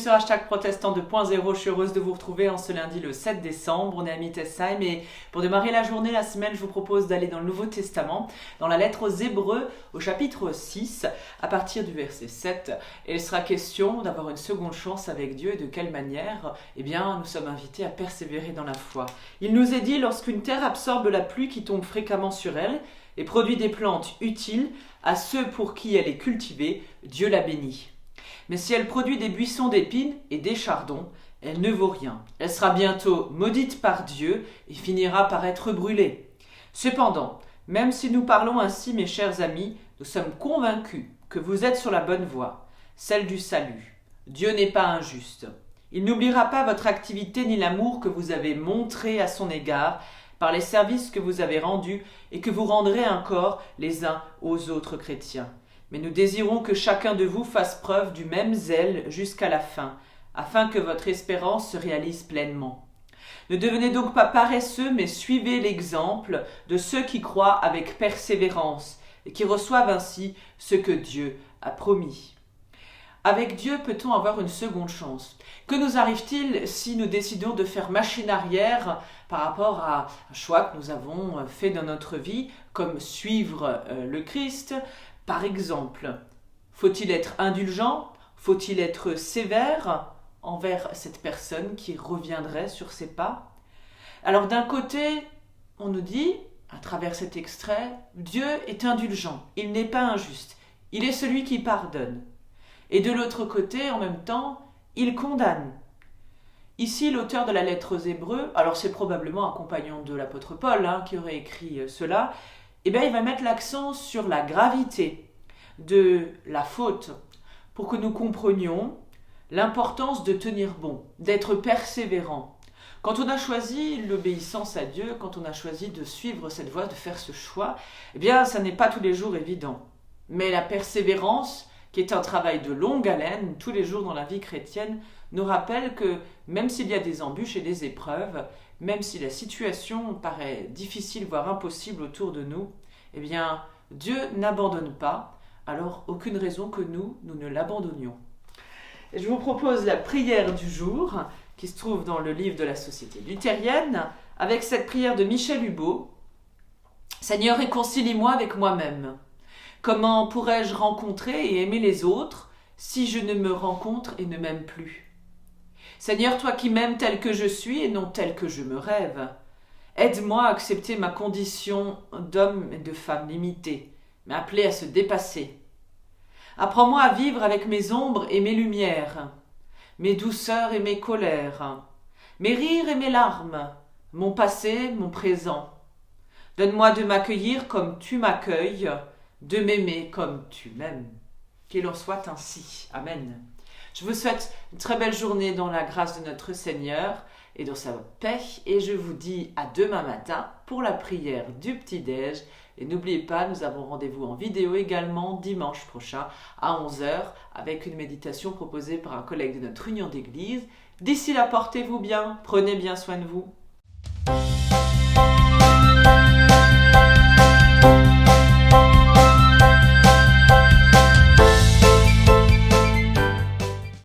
sur #protestant 2.0, je suis heureuse de vous retrouver en ce lundi le 7 décembre. On est à Mittesheim et pour démarrer la journée, la semaine, je vous propose d'aller dans le Nouveau Testament, dans la lettre aux Hébreux, au chapitre 6, à partir du verset 7. Et il sera question d'avoir une seconde chance avec Dieu et de quelle manière? Eh bien, nous sommes invités à persévérer dans la foi. Il nous est dit, lorsqu'une terre absorbe la pluie qui tombe fréquemment sur elle et produit des plantes utiles à ceux pour qui elle est cultivée, Dieu la bénit. Mais si elle produit des buissons d'épines et des chardons, elle ne vaut rien. Elle sera bientôt maudite par Dieu et finira par être brûlée. Cependant, même si nous parlons ainsi, mes chers amis, nous sommes convaincus que vous êtes sur la bonne voie, celle du salut. Dieu n'est pas injuste. Il n'oubliera pas votre activité ni l'amour que vous avez montré à son égard par les services que vous avez rendus et que vous rendrez encore les uns aux autres chrétiens. Mais nous désirons que chacun de vous fasse preuve du même zèle jusqu'à la fin, afin que votre espérance se réalise pleinement. Ne devenez donc pas paresseux, mais suivez l'exemple de ceux qui croient avec persévérance et qui reçoivent ainsi ce que Dieu a promis. Avec Dieu, peut-on avoir une seconde chance? Que nous arrive-t-il si nous décidons de faire machine arrière par rapport à un choix que nous avons fait dans notre vie, comme suivre le Christ? Par exemple, faut-il être indulgent? Faut-il être sévère envers cette personne qui reviendrait sur ses pas? Alors d'un côté, on nous dit, à travers cet extrait, Dieu est indulgent, il n'est pas injuste, il est celui qui pardonne. Et de l'autre côté, en même temps, il condamne. Ici, l'auteur de la lettre aux Hébreux, alors c'est probablement un compagnon de l'apôtre Paul qui aurait écrit cela, il va mettre l'accent sur la gravité de la faute pour que nous comprenions l'importance de tenir bon, d'être persévérant. Quand on a choisi l'obéissance à Dieu, quand on a choisi de suivre cette voie, de faire ce choix, ça n'est pas tous les jours évident. Mais la persévérance, qui est un travail de longue haleine, tous les jours dans la vie chrétienne, nous rappelle que même s'il y a des embûches et des épreuves, même si la situation paraît difficile, voire impossible autour de nous, Dieu n'abandonne pas, alors aucune raison que nous ne l'abandonnions. Et je vous propose la prière du jour, qui se trouve dans le livre de la Société luthérienne, avec cette prière de Michel Hubeau. « Seigneur, réconcilie-moi avec moi-même. Comment pourrais-je rencontrer et aimer les autres si je ne me rencontre et ne m'aime plus? Seigneur, toi qui m'aimes tel que je suis et non tel que je me rêve, aide-moi à accepter ma condition d'homme et de femme limitée, mais appelée à se dépasser. Apprends-moi à vivre avec mes ombres et mes lumières, mes douceurs et mes colères, mes rires et mes larmes, mon passé, mon présent. Donne-moi de m'accueillir comme tu m'accueilles, de m'aimer comme tu m'aimes. Qu'il en soit ainsi. Amen. Je vous souhaite une très belle journée dans la grâce de notre Seigneur et dans sa paix. Et je vous dis à demain matin pour la prière du petit-déj. Et n'oubliez pas, nous avons rendez-vous en vidéo également dimanche prochain à 11h avec une méditation proposée par un collègue de notre union d'église. D'ici là, portez-vous bien, prenez bien soin de vous.